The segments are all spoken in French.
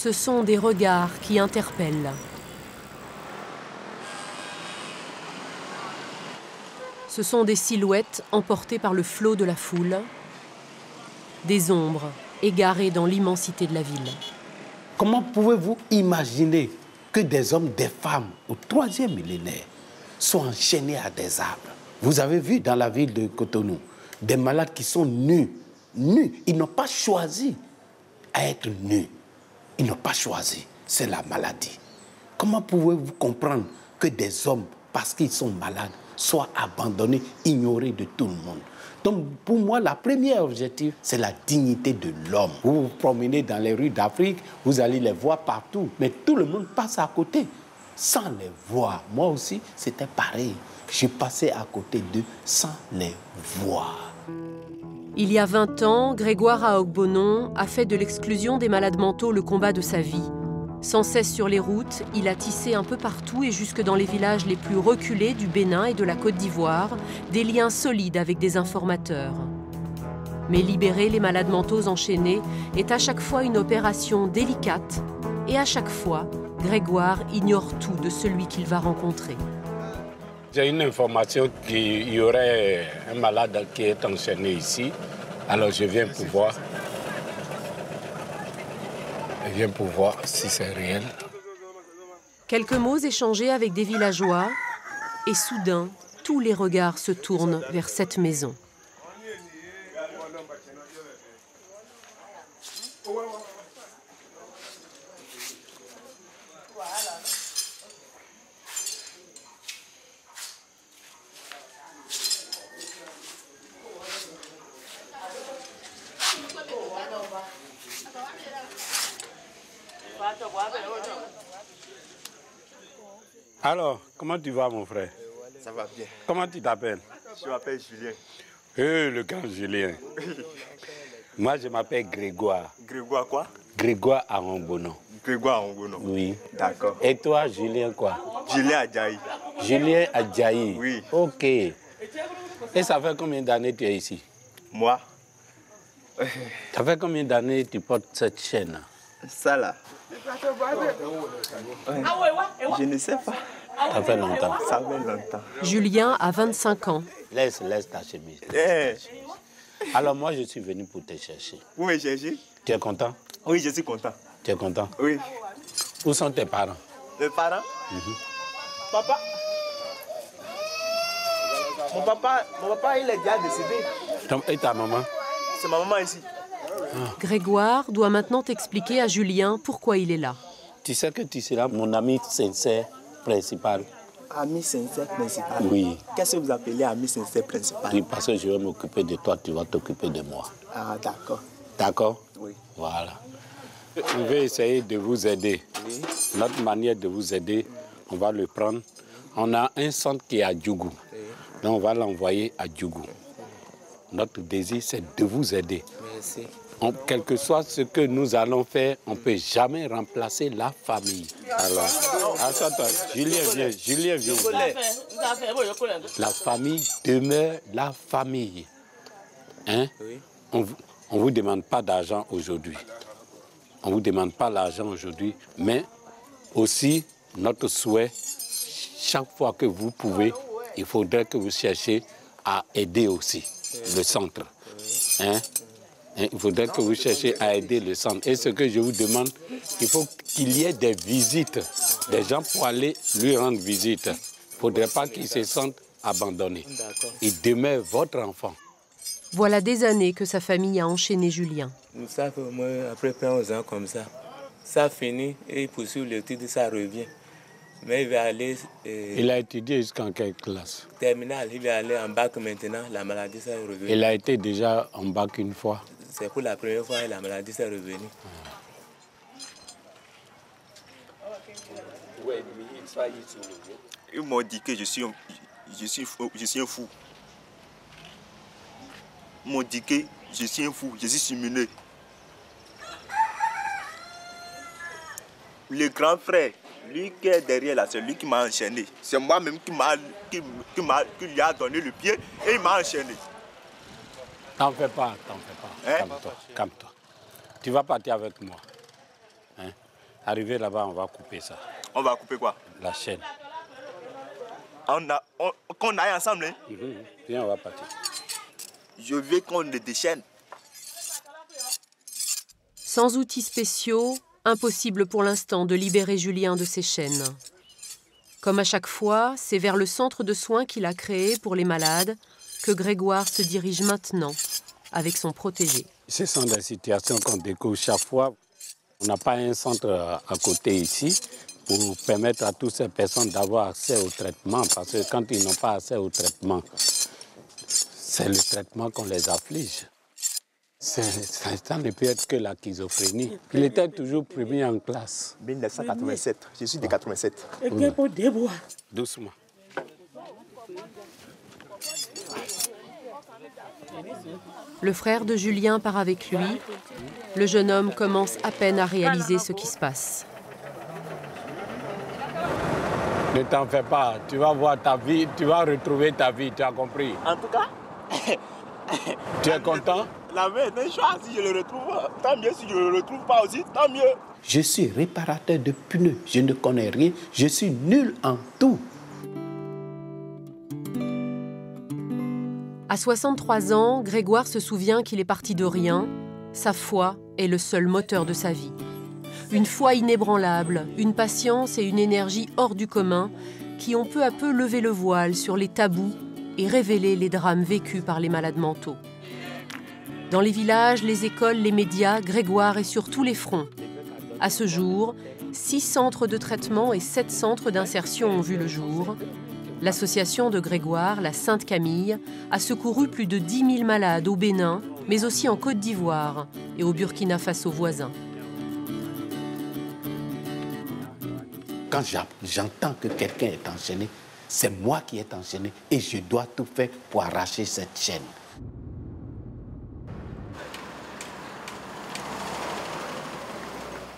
Ce sont des regards qui interpellent. Ce sont des silhouettes emportées par le flot de la foule, des ombres égarées dans l'immensité de la ville. Comment pouvez-vous imaginer que des hommes, des femmes au 3e millénaire soient enchaînés à des arbres? Vous avez vu dans la ville de Cotonou des malades qui sont nus. Nus. Ils n'ont pas choisi à être nus. Ils n'ont pas choisi. C'est la maladie. Comment pouvez-vous comprendre que des hommes, parce qu'ils sont malades, soient abandonnés, ignorés de tout le monde? Donc, pour moi, la première objectif, c'est la dignité de l'homme. Vous vous promenez dans les rues d'Afrique, vous allez les voir partout, mais tout le monde passe à côté, sans les voir. Moi aussi, c'était pareil. Je passais à côté d'eux sans les voir. Il y a 20 ans, Grégoire Aogbonon a fait de l'exclusion des malades mentaux le combat de sa vie. Sans cesse sur les routes, il a tissé un peu partout et jusque dans les villages les plus reculés du Bénin et de la Côte d'Ivoire, des liens solides avec des informateurs. Mais libérer les malades mentaux enchaînés est à chaque fois une opération délicate et à chaque fois, Grégoire ignore tout de celui qu'il va rencontrer. J'ai une information qu'il y aurait un malade qui est enchaîné ici, alors je viens pour voir. Je viens pour voir si c'est réel. Quelques mots échangés avec des villageois et soudain, tous les regards se tournent vers cette maison. Alors, comment tu vas, mon frère? Ça va bien. Comment tu t'appelles? Je m'appelle Julien. Le grand Julien. Moi, je m'appelle Grégoire. Grégoire quoi? Grégoire Aogbonon. Grégoire Aogbonon. Oui. D'accord. Et toi, Julien quoi? Julien Adjaï. Julien Adjaï. Oui. Ok. Et ça fait combien d'années tu es ici? Moi? Ça fait combien d'années tu portes cette chaîne? Ça là? Je ne sais pas. Ça fait longtemps. Ça fait longtemps. Julien a 25 ans. Laisse ta chemise. Alors moi, je suis venu pour te chercher. Vous me cherchez? Tu es content? Oui, je suis content. Tu es content? Oui. Où sont tes parents? Les parents? Papa? Mon papa, il est déjà décédé. Et ta maman? C'est ma maman ici. Grégoire doit maintenant expliquer à Julien pourquoi il est là. Tu sais que tu seras mon ami sincère principal. Ami sincère principal? Oui. Qu'est-ce que vous appelez ami sincère principal? Oui, parce que je vais m'occuper de toi, tu vas t'occuper de moi. Ah, d'accord. D'accord? Oui. Voilà. On va essayer de vous aider. Oui. Notre manière de vous aider, on va le prendre. On a un centre qui est à Djougou. Oui. Donc on va l'envoyer à Djougou. Notre désir, c'est de vous aider. Merci. Quel que soit ce que nous allons faire, on ne peut jamais remplacer la famille. Alors, assois-toi. Julien, viens. La famille demeure la famille. Hein? Oui. On ne vous demande pas d'argent aujourd'hui. On ne vous demande pas l'argent aujourd'hui, mais aussi notre souhait, chaque fois que vous pouvez, il faudrait que vous cherchiez à aider aussi le centre. Hein? Il faudrait que vous cherchiez à aider le centre. Et ce que je vous demande, il faut qu'il y ait des visites, des gens pour aller lui rendre visite. Il ne faudrait pas qu'il se sente abandonné. Il demeure votre enfant. Voilà des années que sa famille a enchaîné Julien. Ça fait au moins après 11 ans comme ça. Ça finit et il poursuit l'étude, ça revient. Mais il va aller... Il a étudié jusqu'en quelle classe? Terminale, il va aller en bac maintenant, la maladie s'est revenue. Il a été déjà en bac une fois? C'est pour la première fois et la maladie s'est revenue. Ils m'ont dit que je suis un fou. Ils m'ont dit que je suis un fou, je suis simulé. Le grand frère, lui qui est derrière là, c'est lui qui m'a enchaîné. C'est moi-même qui lui a donné le pied et il m'a enchaîné. T'en fais pas. Hein? Calme-toi. Tu vas partir avec moi. Hein? Arrivé là-bas, on va couper ça. On va couper quoi? La chaîne. Qu'on aille ensemble, hein? Viens, on va partir. Je veux qu'on le déchaîne. Sans outils spéciaux, impossible pour l'instant de libérer Julien de ses chaînes. Comme à chaque fois, c'est vers le centre de soins qu'il a créé pour les malades que Grégoire se dirige maintenant avec son protégé. Ce sont des situations qu'on découvre chaque fois. On n'a pas un centre à côté ici pour permettre à toutes ces personnes d'avoir accès au traitement. Parce que quand ils n'ont pas accès au traitement, c'est le traitement qu'on les afflige. Ça ne peut être que la schizophrénie. Il était toujours premier en classe. 1987, je suis de 87. Oui. Doucement. Le frère de Julien part avec lui. Le jeune homme commence à peine à réaliser ce qui se passe. Ne t'en fais pas, tu vas voir ta vie, tu vas retrouver ta vie, tu as compris? En tout cas, tu es content? La vie est un choix, si je le retrouve, tant mieux. Si je ne le retrouve pas aussi, tant mieux. Je suis réparateur de pneus, je ne connais rien, je suis nul en tout. À 63 ans, Grégoire se souvient qu'il est parti de rien. Sa foi est le seul moteur de sa vie. Une foi inébranlable, une patience et une énergie hors du commun qui ont peu à peu levé le voile sur les tabous et révélé les drames vécus par les malades mentaux. Dans les villages, les écoles, les médias, Grégoire est sur tous les fronts. À ce jour, 6 centres de traitement et 7 centres d'insertion ont vu le jour. L'association de Grégoire, la Sainte Camille, a secouru plus de 10 000 malades au Bénin, mais aussi en Côte d'Ivoire et au Burkina Faso voisin. Quand j'entends que quelqu'un est enchaîné, c'est moi qui est enchaîné et je dois tout faire pour arracher cette chaîne.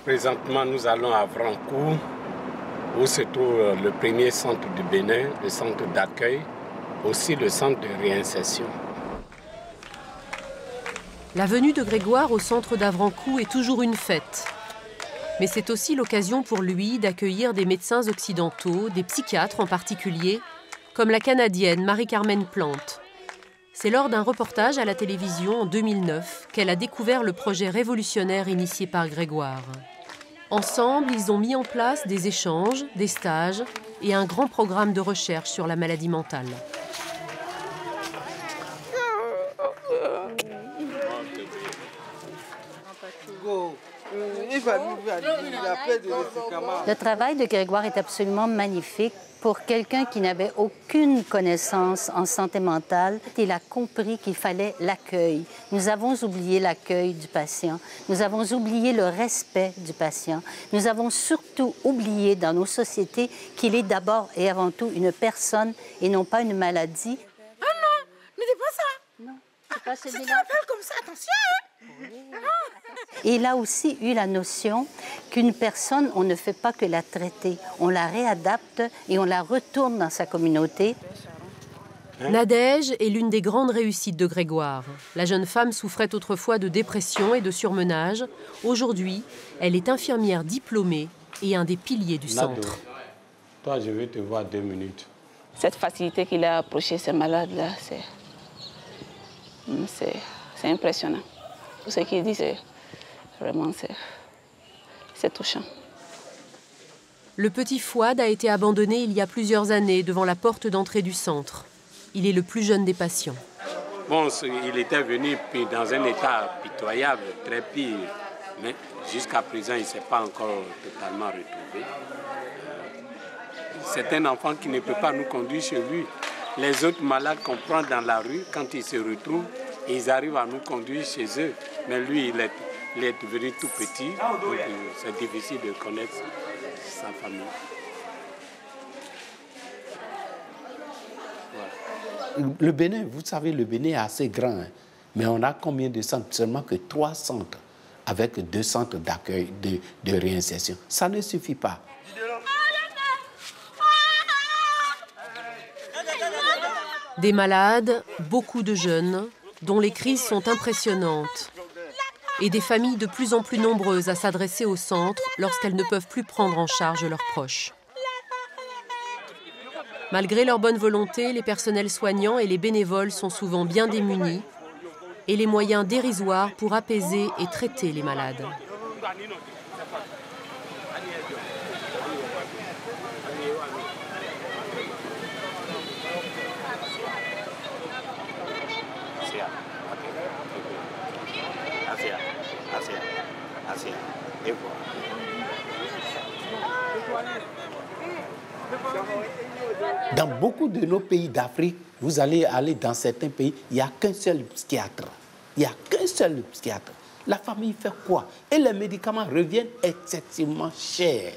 Présentement, nous allons à Vrancourt, où se trouve le premier centre du Bénin, le centre d'accueil, aussi le centre de réinsertion. La venue de Grégoire au centre d'Avrancourt est toujours une fête. Mais c'est aussi l'occasion pour lui d'accueillir des médecins occidentaux, des psychiatres en particulier, comme la Canadienne Marie-Carmen Plante. C'est lors d'un reportage à la télévision en 2009 qu'elle a découvert le projet révolutionnaire initié par Grégoire. Ensemble, ils ont mis en place des échanges, des stages et un grand programme de recherche sur la maladie mentale. Le travail de Grégoire est absolument magnifique. Pour quelqu'un qui n'avait aucune connaissance en santé mentale, il a compris qu'il fallait l'accueil. Nous avons oublié l'accueil du patient. Nous avons oublié le respect du patient. Nous avons surtout oublié dans nos sociétés qu'il est d'abord et avant tout une personne et non pas une maladie. Ah non, ne dis pas ça. Non, c'est pas celui-là. Si tu m'appelles comme ça, attention, hein. Et il a aussi eu la notion qu'une personne, on ne fait pas que la traiter. On la réadapte et on la retourne dans sa communauté. Nadège est l'une des grandes réussites de Grégoire. La jeune femme souffrait autrefois de dépression et de surmenage. Aujourd'hui, elle est infirmière diplômée et un des piliers du centre. Toi, je vais te voir 2 minutes. Cette facilité qu'il a approché ces malades-là, c'est impressionnant. Tout ce qu'il dit, c'est vraiment touchant. Le petit Fouad a été abandonné il y a plusieurs années devant la porte d'entrée du centre. Il est le plus jeune des patients. Bon, il était venu dans un état pitoyable, très pire. Mais jusqu'à présent, il ne s'est pas encore totalement retrouvé. C'est un enfant qui ne peut pas nous conduire chez lui. Les autres malades qu'on prend dans la rue, quand ils se retrouvent, ils arrivent à nous conduire chez eux. Mais lui, il est devenu tout petit, donc c'est difficile de connaître sa famille. Voilà. Le Bénin, vous savez, le Bénin est assez grand, hein, mais on a combien de centres? Seulement que 3 centres, avec 2 centres d'accueil, de réinsertion. Ça ne suffit pas. Des malades, beaucoup de jeunes, dont les crises sont impressionnantes. et des familles de plus en plus nombreuses à s'adresser au centre lorsqu'elles ne peuvent plus prendre en charge leurs proches. Malgré leur bonne volonté, les personnels soignants et les bénévoles sont souvent bien démunis et les moyens dérisoires pour apaiser et traiter les malades. Dans beaucoup de nos pays d'Afrique, vous allez aller dans certains pays, il n'y a qu'un seul psychiatre. Il n'y a qu'un seul psychiatre. La famille fait quoi? Et les médicaments reviennent excessivement chers.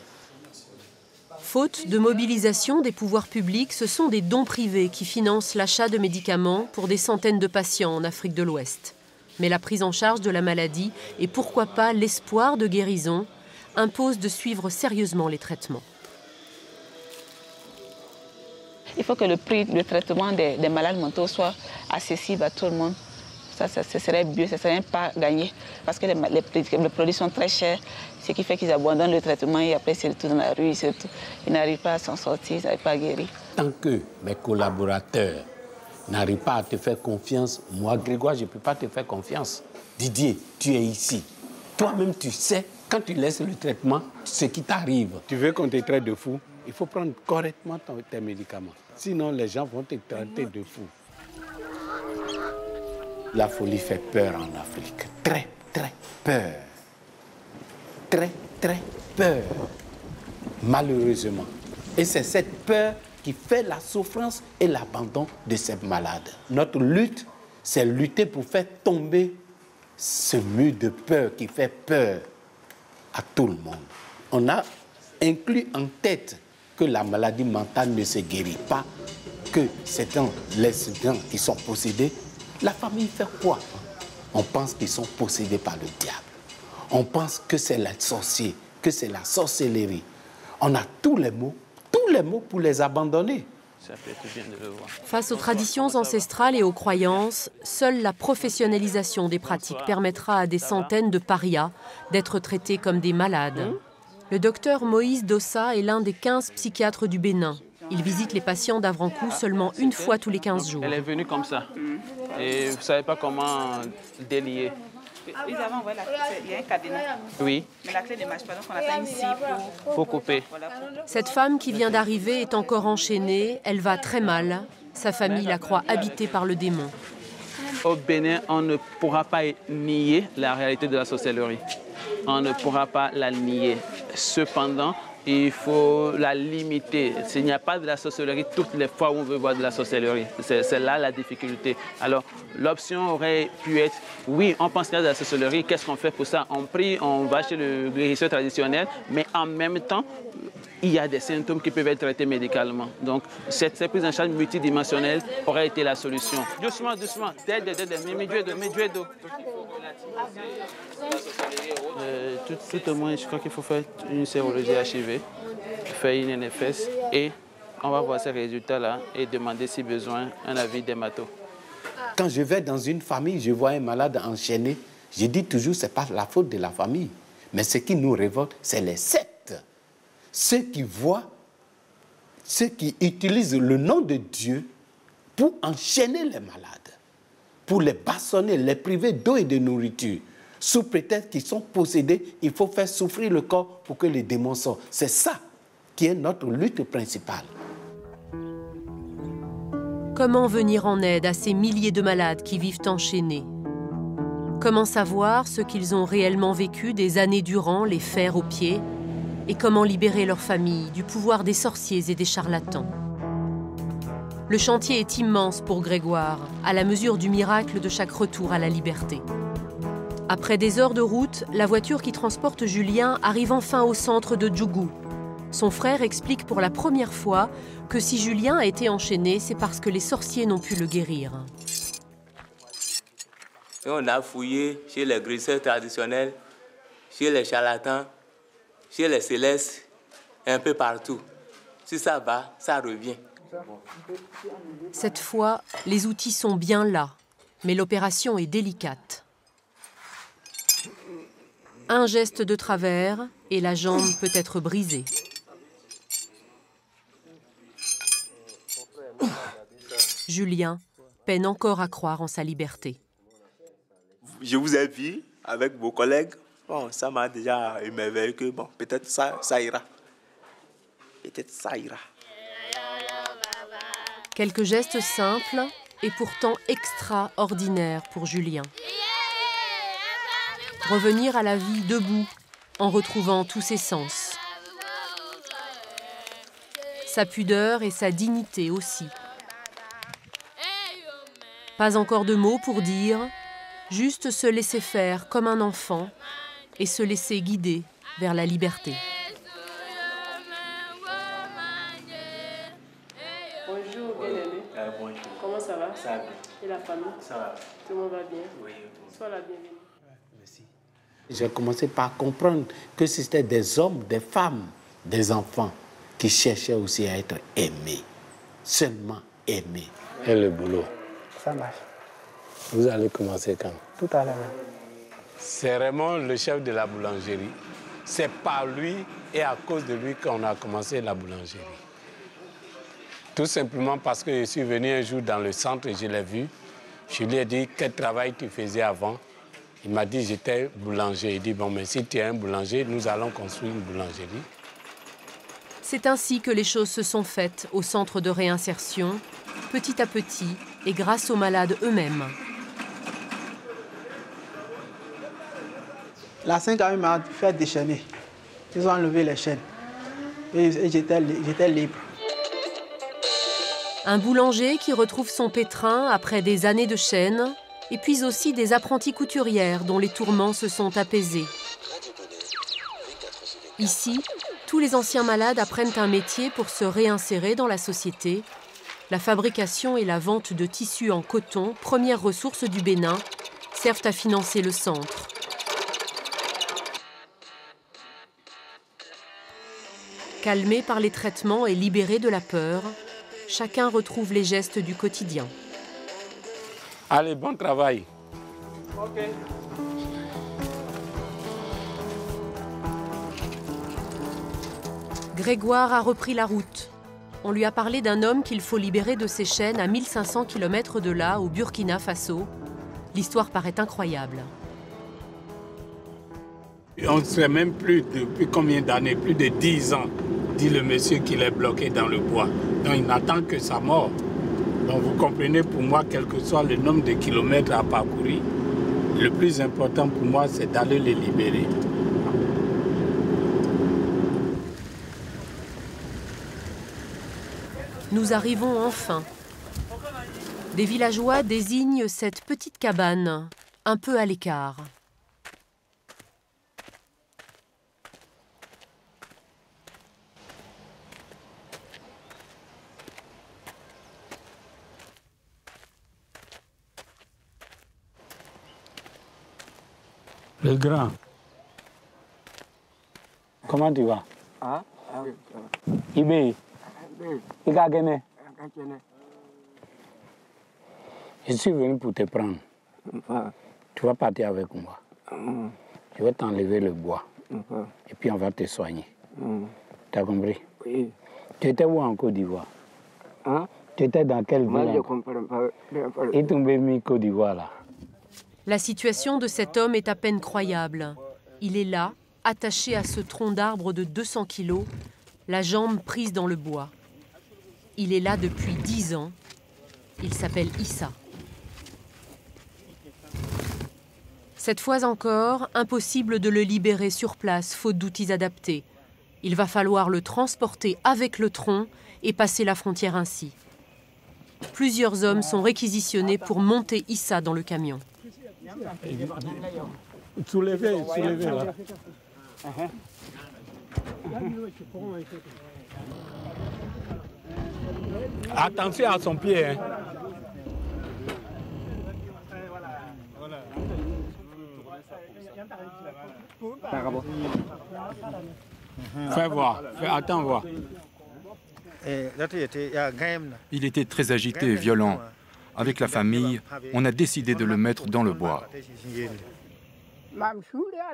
Faute de mobilisation des pouvoirs publics, ce sont des dons privés qui financent l'achat de médicaments pour des centaines de patients en Afrique de l'Ouest. Mais la prise en charge de la maladie et pourquoi pas l'espoir de guérison imposent de suivre sérieusement les traitements. Il faut que le prix de traitement des malades mentaux soit accessible à tout le monde. Ça serait mieux, ça serait pas gagné. Parce que les produits sont très chers, ce qui fait qu'ils abandonnent le traitement et après c'est tout dans la rue, ils n'arrivent pas à s'en sortir, ils n'arrivent pas à guérir. Tant que mes collaborateurs n'arrivent pas à te faire confiance, moi, Grégoire, je ne peux pas te faire confiance. Didier, tu es ici. Toi-même, tu sais, quand tu laisses le traitement, ce qui t'arrive. Tu veux qu'on te traite de fou? Il faut prendre correctement tes médicaments. Sinon, les gens vont te traiter de fou. La folie fait peur en Afrique. Très, très peur. Très, très peur. Malheureusement. Et c'est cette peur qui fait la souffrance et l'abandon de ces malades. Notre lutte, c'est lutter pour faire tomber ce mur de peur qui fait peur à tout le monde. On a inclus en tête que la maladie mentale ne se guérit pas, que c'est dans les gens qui sont possédés. La famille fait quoi? On pense qu'ils sont possédés par le diable. On pense que c'est les sorciers, que c'est la sorcellerie. On a tous les mots pour les abandonner. Face aux traditions ancestrales et aux croyances, seule la professionnalisation des pratiques permettra à des centaines de parias d'être traités comme des malades. Le docteur Moïse Dossa est l'un des 15 psychiatres du Bénin. Il visite les patients d'Avrancou seulement une fois tous les 15 jours. Elle est venue comme ça. Et vous ne savez pas comment délier. Ils avaient envoyé la clé, il y a un cadenas. Oui. Mais la clé ne marche pas, donc on attend ici pour couper. Cette femme qui vient d'arriver est encore enchaînée. Elle va très mal. Sa famille la croit habitée par le démon. Au Bénin, on ne pourra pas nier la réalité de la sorcellerie. On ne pourra pas la nier. Cependant, il faut la limiter. S'il n'y a pas de la sorcellerie, toutes les fois où on veut voir de la sorcellerie, c'est là la difficulté. Alors, l'option aurait pu être, oui, on pense qu'il y a de la sorcellerie, qu'est-ce qu'on fait pour ça? On prie, on va chez le guérisseur traditionnel, mais en même temps, il y a des symptômes qui peuvent être traités médicalement. Donc, cette prise en charge multidimensionnelle aurait été la solution. Doucement, doucement. Tout au moins, je crois qu'il faut faire une sérologie HIV, faire une NFS et on va voir ces résultats-là et demander si besoin un avis d'hémato. Quand je vais dans une famille, je vois un malade enchaîné, je dis toujours que ce n'est pas la faute de la famille. Mais ce qui nous révolte, c'est les sectes. Ceux qui voient, ceux qui utilisent le nom de Dieu pour enchaîner les malades, pour les bâillonner, les priver d'eau et de nourriture. Sous prétexte qu'ils sont possédés, il faut faire souffrir le corps pour que les démons sortent. C'est ça qui est notre lutte principale. Comment venir en aide à ces milliers de malades qui vivent enchaînés? Comment savoir ce qu'ils ont réellement vécu des années durant, les fers aux pieds? Et comment libérer leurs familles du pouvoir des sorciers et des charlatans? Le chantier est immense pour Grégoire, à la mesure du miracle de chaque retour à la liberté. Après des heures de route, la voiture qui transporte Julien arrive enfin au centre de Djougou. Son frère explique pour la première fois que si Julien a été enchaîné, c'est parce que les sorciers n'ont pu le guérir. Et on a fouillé chez les guérisseurs traditionnels, chez les charlatans, chez les célestes, un peu partout. Si ça va, ça revient. Cette fois, les outils sont bien là, mais l'opération est délicate. Un geste de travers et la jambe peut être brisée. Julien peine encore à croire en sa liberté. Je vous ai vu avec vos collègues. Bon, ça m'a déjà émerveillé que bon, peut-être ça ira. Peut-être ça ira. Quelques gestes simples et pourtant extraordinaires pour Julien. Revenir à la vie debout, en retrouvant tous ses sens. Sa pudeur et sa dignité aussi. Pas encore de mots pour dire, juste se laisser faire comme un enfant et se laisser guider vers la liberté. Bonjour, bien-aimé. Bonjour. Comment ça va? Ça va bien. Et la famille? Ça va. Tout le monde va bien? Oui. Sois la bienvenue. J'ai commencé par comprendre que c'était des hommes, des femmes, des enfants qui cherchaient aussi à être aimés. Seulement aimés. Et le boulot? Ça marche. Vous allez commencer quand? Tout à l'heure. C'est Raymond, le chef de la boulangerie. C'est par lui et à cause de lui qu'on a commencé la boulangerie. Tout simplement parce que je suis venu un jour dans le centre et je l'ai vu. Je lui ai dit, quel travail tu faisais avant? Il m'a dit, j'étais boulanger. Il dit, bon, mais si tu es un boulanger, nous allons construire une boulangerie. C'est ainsi que les choses se sont faites au centre de réinsertion, petit à petit et grâce aux malades eux-mêmes. La 5 a m'a fait déchaîner. Ils ont enlevé les chaînes. Et j'étais libre. Un boulanger qui retrouve son pétrin après des années de chaînes, et puis aussi des apprenties couturières dont les tourments se sont apaisés. Ici, tous les anciens malades apprennent un métier pour se réinsérer dans la société. La fabrication et la vente de tissus en coton, première ressource du Bénin, servent à financer le centre. Calmés par les traitements et libérés de la peur, chacun retrouve les gestes du quotidien. Allez, bon travail. Ok. Grégoire a repris la route. On lui a parlé d'un homme qu'il faut libérer de ses chaînes à 1500 km de là, au Burkina Faso. L'histoire paraît incroyable. On ne sait même plus depuis combien d'années, plus de 10 ans, dit le monsieur qu'il est bloqué dans le bois. Donc il n'attend que sa mort. Donc vous comprenez, pour moi, quel que soit le nombre de kilomètres à parcourir, le plus important pour moi, c'est d'aller les libérer. Nous arrivons enfin. Des villageois désignent cette petite cabane, un peu à l'écart. Le grand, comment tu vas? Ibé, je suis venu pour te prendre. Tu vas partir avec moi. Je vais t'enlever le bois. Et puis on va te soigner. Tu as compris? Oui. Tu étais où en Côte d'Ivoire? Tu étais dans quelle ville? Moi, je comprends pas. Et tombé mis Côte d'Ivoire là. La situation de cet homme est à peine croyable. Il est là, attaché à ce tronc d'arbre de 200 kilos, la jambe prise dans le bois. Il est là depuis 10 ans. Il s'appelle Issa. Cette fois encore, impossible de le libérer sur place, faute d'outils adaptés. Il va falloir le transporter avec le tronc et passer la frontière ainsi. Plusieurs hommes sont réquisitionnés pour monter Issa dans le camion. Soulevez là. Attention à son pied. Hein. Fais voir, attends voir. Il était très agité et violent. Avec la famille, on a décidé de le mettre dans le bois.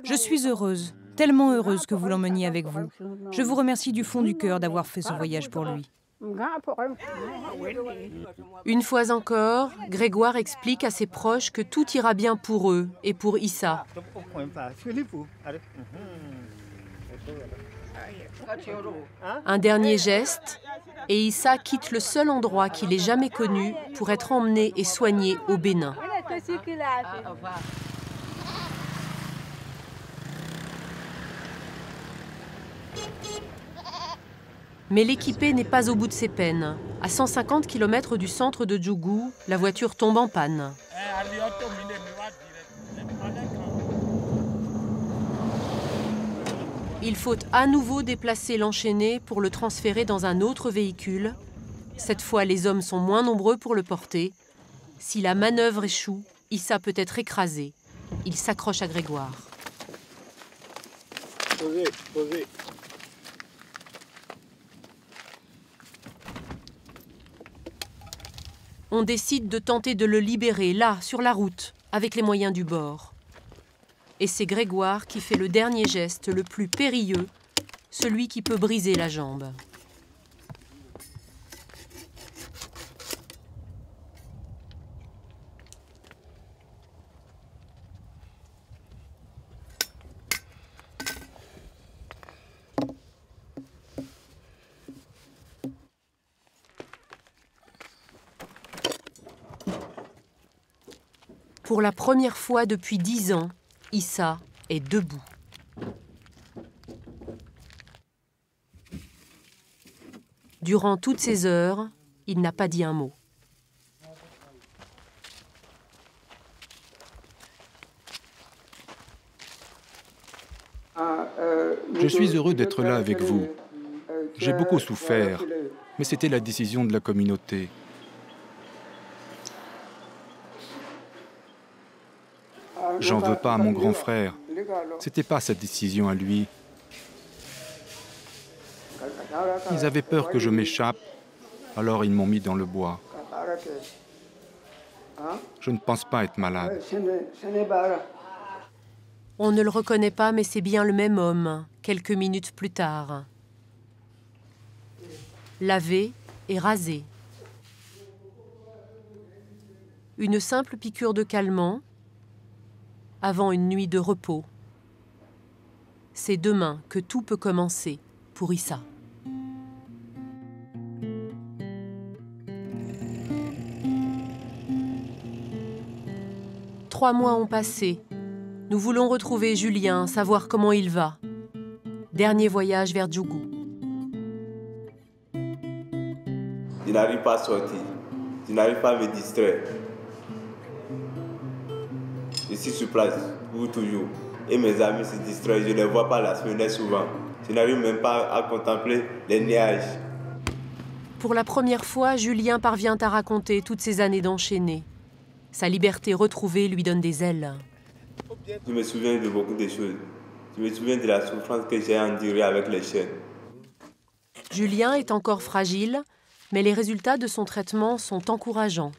Je suis heureuse, tellement heureuse que vous l'emmeniez avec vous. Je vous remercie du fond du cœur d'avoir fait ce voyage pour lui. Une fois encore, Grégoire explique à ses proches que tout ira bien pour eux et pour Issa. Un dernier geste, et Issa quitte le seul endroit qu'il ait jamais connu pour être emmené et soigné au Bénin. Mais l'équipé n'est pas au bout de ses peines. À 150 km du centre de Djougou, la voiture tombe en panne. Il faut à nouveau déplacer l'enchaîné pour le transférer dans un autre véhicule. Cette fois, les hommes sont moins nombreux pour le porter. Si la manœuvre échoue, Issa peut être écrasé. Il s'accroche à Grégoire. Posez, posez. On décide de tenter de le libérer, là, sur la route, avec les moyens du bord. Et c'est Grégoire qui fait le dernier geste, le plus périlleux, celui qui peut briser la jambe. Pour la première fois depuis 10 ans, Issa est debout. Durant toutes ces heures, il n'a pas dit un mot. Je suis heureux d'être là avec vous. J'ai beaucoup souffert, mais c'était la décision de la communauté. J'en veux pas à mon grand frère. C'était pas sa décision à lui. Ils avaient peur que je m'échappe, alors ils m'ont mis dans le bois. Je ne pense pas être malade. On ne le reconnaît pas, mais c'est bien le même homme, quelques minutes plus tard. Lavé et rasé. Une simple piqûre de calmant avant une nuit de repos. C'est demain que tout peut commencer pour Issa. Trois mois ont passé. Nous voulons retrouver Julien, savoir comment il va. Dernier voyage vers Djougou. Je n'arrive pas à sortir. Je n'arrive pas à me distraire. Je suis sur place pour toujours. Et mes amis se distraient. Je ne les vois pas la semaine souvent. Je n'arrive même pas à contempler les nuages. Pour la première fois, Julien parvient à raconter toutes ces années d'enchaîner. Sa liberté retrouvée lui donne des ailes. Je me souviens de beaucoup de choses. Je me souviens de la souffrance que j'ai endurée avec les chaînes. Julien est encore fragile, mais les résultats de son traitement sont encourageants.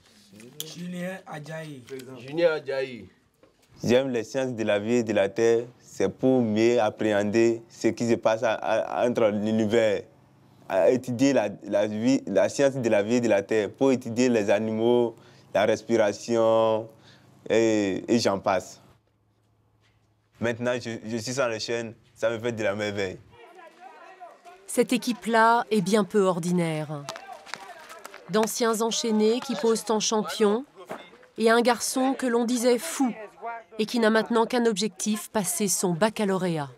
Julien Adjaï. J'aime les sciences de la vie et de la terre. C'est pour mieux appréhender ce qui se passe entre l'univers. Étudier la science de la vie et de la terre, pour étudier les animaux, la respiration, et j'en passe. Maintenant, je suis sans les chaînes, ça me fait de la merveille. Cette équipe-là est bien peu ordinaire. D'anciens enchaînés qui posent en champion et un garçon que l'on disait fou et qui n'a maintenant qu'un objectif, passer son baccalauréat.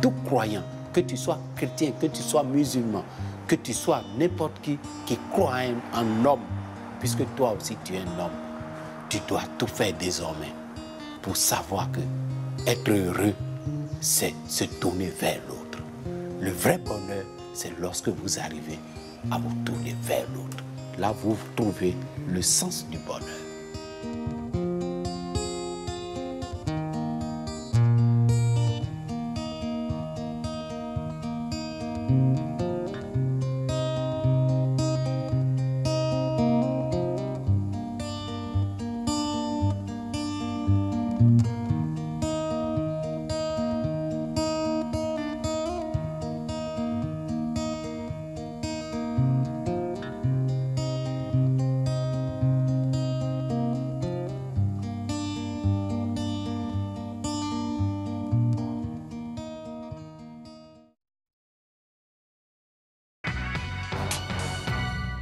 Tout croyant, que tu sois chrétien, que tu sois musulman, que tu sois n'importe qui croit en un homme, puisque toi aussi tu es un homme, tu dois tout faire désormais pour savoir que être heureux, c'est se tourner vers l'autre. Le vrai bonheur, c'est lorsque vous arrivez à vous tourner vers l'autre. Là, vous trouvez le sens du bonheur.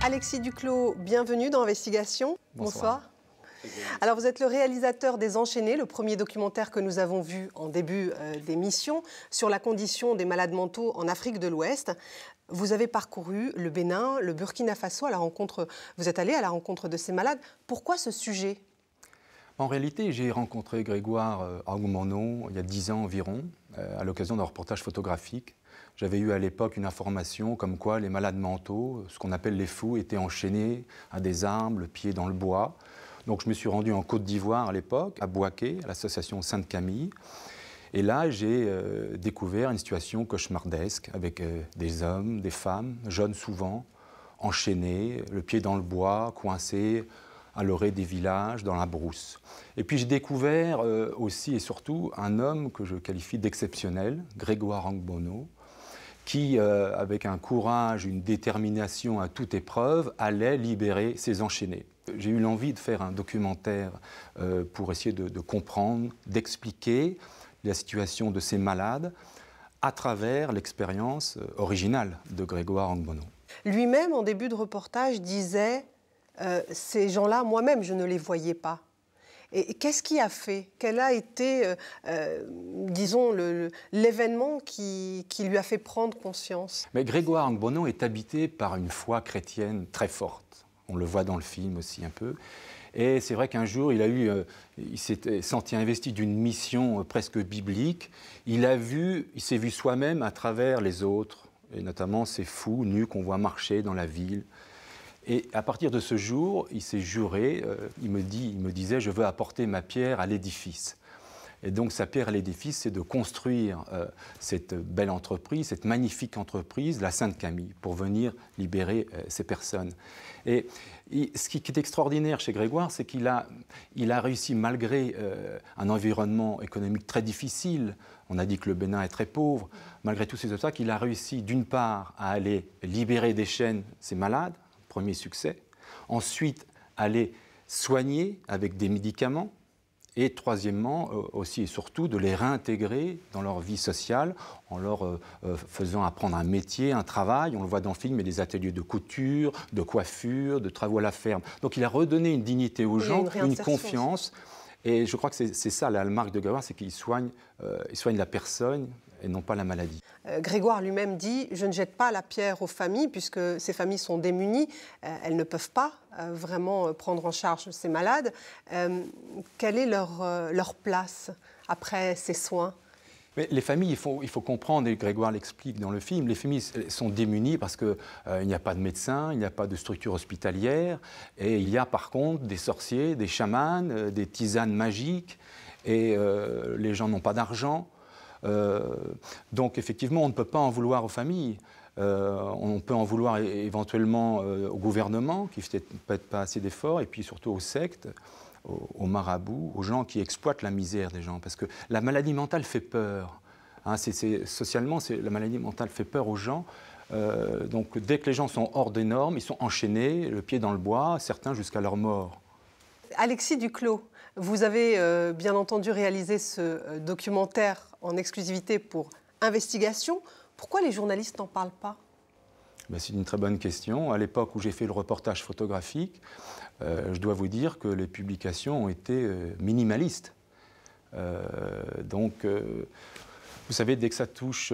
Alexis Duclos, bienvenue dans Investigation. Bonsoir. Alors, vous êtes le réalisateur des Enchaînés, le premier documentaire que nous avons vu en début d'émission sur la condition des malades mentaux en Afrique de l'Ouest. Vous avez parcouru le Bénin, le Burkina Faso à la rencontre. Vous êtes allé à la rencontre de ces malades. Pourquoi ce sujet? En réalité, j'ai rencontré Grégoire Augbono il y a 10 ans environ, à l'occasion d'un reportage photographique. J'avais eu à l'époque une information comme quoi les malades mentaux, ce qu'on appelle les fous, étaient enchaînés à des arbres, le pied dans le bois. Donc je me suis rendu en Côte d'Ivoire à l'époque, à Bouaké, à l'association Sainte-Camille. Et là, j'ai découvert une situation cauchemardesque avec des hommes, des femmes, jeunes souvent, enchaînés, le pied dans le bois, coincés à l'orée des villages, dans la brousse. Et puis j'ai découvert aussi et surtout un homme que je qualifie d'exceptionnel, Grégoire Augbono, qui, avec un courage, une détermination à toute épreuve, allait libérer ces enchaînés. J'ai eu l'envie de faire un documentaire pour essayer de comprendre, d'expliquer la situation de ces malades à travers l'expérience originale de Grégoire Augbono. Lui-même, en début de reportage, disait ces gens-là, moi-même, je ne les voyais pas. Et qu'est-ce qui a fait? Quel a été, disons, l'événement qui lui a fait prendre conscience? Mais Grégoire Augbono est habité par une foi chrétienne très forte. On le voit dans le film aussi un peu. Et c'est vrai qu'un jour, il s'est senti investi d'une mission presque biblique. Il s'est vu soi-même à travers les autres, et notamment ces fous nus qu'on voit marcher dans la ville. Et à partir de ce jour, il s'est juré, il me disait « je veux apporter ma pierre à l'édifice ». Et donc sa pierre à l'édifice, c'est de construire cette belle entreprise, cette magnifique entreprise, la Sainte-Camille, pour venir libérer ces personnes. Et ce qui est extraordinaire chez Grégoire, c'est qu'il a réussi, malgré un environnement économique très difficile, on a dit que le Bénin est très pauvre, malgré tous ces obstacles, il a réussi d'une part à aller libérer des chaînes ces malades, premier succès, ensuite aller soigner avec des médicaments, et troisièmement, aussi et surtout, de les réintégrer dans leur vie sociale en leur faisant apprendre un métier, un travail. On le voit dans le film, il y a des ateliers de couture, de coiffure, de travaux à la ferme. Donc il a redonné une dignité aux gens, une confiance. Et je crois que c'est ça la marque de Grégoire, c'est qu'il soigne la personne et non pas la maladie. Grégoire lui-même dit « Je ne jette pas la pierre aux familles puisque ces familles sont démunies, elles ne peuvent pas vraiment prendre en charge ces malades. Quelle est leur place après ces soins ?» Mais les familles, il faut comprendre, et Grégoire l'explique dans le film, les familles sont démunies parce qu'il n'y a pas de médecin, il n'y a pas de structure hospitalière, et il y a par contre des sorciers, des chamans, des tisanes magiques, et les gens n'ont pas d'argent. Donc effectivement, on ne peut pas en vouloir aux familles. On peut en vouloir éventuellement au gouvernement, qui ne fait peut-être pas assez d'efforts, et puis surtout aux sectes, aux marabouts, aux gens qui exploitent la misère des gens. Parce que la maladie mentale fait peur. Hein, socialement, la maladie mentale fait peur aux gens. Donc dès que les gens sont hors des normes, ils sont enchaînés, le pied dans le bois, certains jusqu'à leur mort. Alexis Duclos, vous avez bien entendu réalisé ce documentaire en exclusivité pour Investigation. Pourquoi les journalistes n'en parlent pas? C'est une très bonne question. À l'époque où j'ai fait le reportage photographique, je dois vous dire que les publications ont été minimalistes. Donc, vous savez, dès que ça touche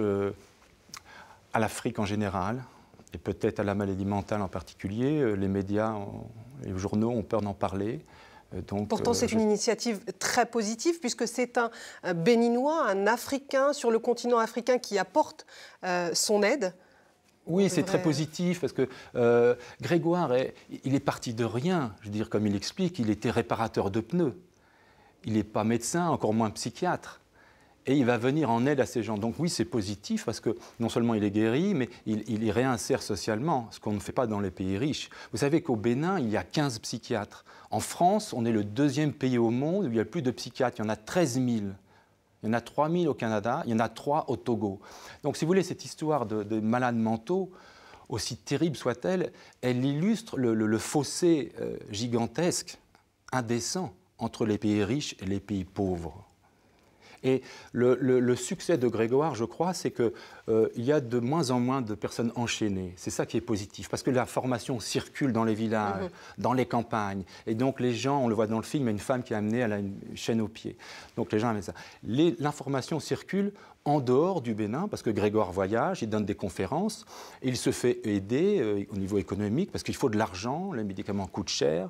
à l'Afrique en général, et peut-être à la maladie mentale en particulier, les médias, les journaux ont peur d'en parler. Donc, pourtant, c'est une initiative très positive puisque c'est un Béninois, un Africain sur le continent africain qui apporte son aide. Oui, c'est très positif parce que Grégoire, il est parti de rien. Je veux dire, comme il explique, il était réparateur de pneus. Il n'est pas médecin, encore moins psychiatre. Et il va venir en aide à ces gens. Donc oui, c'est positif parce que non seulement il est guéri, mais il y réinsère socialement, ce qu'on ne fait pas dans les pays riches. Vous savez qu'au Bénin, il y a 15 psychiatres. En France, on est le 2e pays au monde où il y a plus de psychiatres. Il y en a 13 000. Il y en a 3 000 au Canada, il y en a 3 au Togo. Donc si vous voulez, cette histoire de malades mentaux, aussi terrible soit-elle, elle illustre le fossé gigantesque, indécent, entre les pays riches et les pays pauvres. Et le succès de Grégoire, je crois, c'est qu'il y a de moins en moins de personnes enchaînées. C'est ça qui est positif, parce que la formation circule dans les villages, dans les campagnes. Et donc les gens, on le voit dans le film, il y a une femme qui est amenée, elle a une chaîne au pied. Donc les gens aiment ça. L'information circule en dehors du Bénin, parce que Grégoire voyage, il donne des conférences, et il se fait aider au niveau économique, parce qu'il faut de l'argent, les médicaments coûtent cher.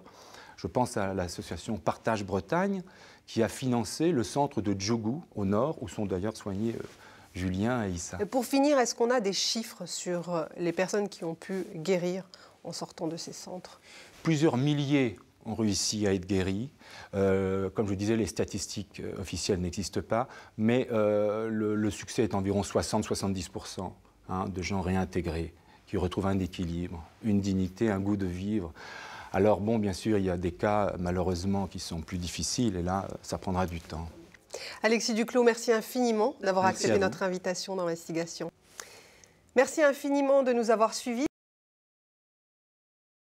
Je pense à l'association Partage Bretagne, qui a financé le centre de Djougou, au nord, où sont d'ailleurs soignés Julien et Issa. Et pour finir, est-ce qu'on a des chiffres sur les personnes qui ont pu guérir en sortant de ces centres? Plusieurs milliers ont réussi à être guéris. Comme je disais, les statistiques officielles n'existent pas, mais le succès est environ 60-70% de gens réintégrés, qui retrouvent un équilibre, une dignité, un goût de vivre. Alors bon, bien sûr, il y a des cas, malheureusement, qui sont plus difficiles, et là, ça prendra du temps. Alexis Duclos, merci infiniment d'avoir accepté notre invitation d'Investigation. Merci infiniment de nous avoir suivis.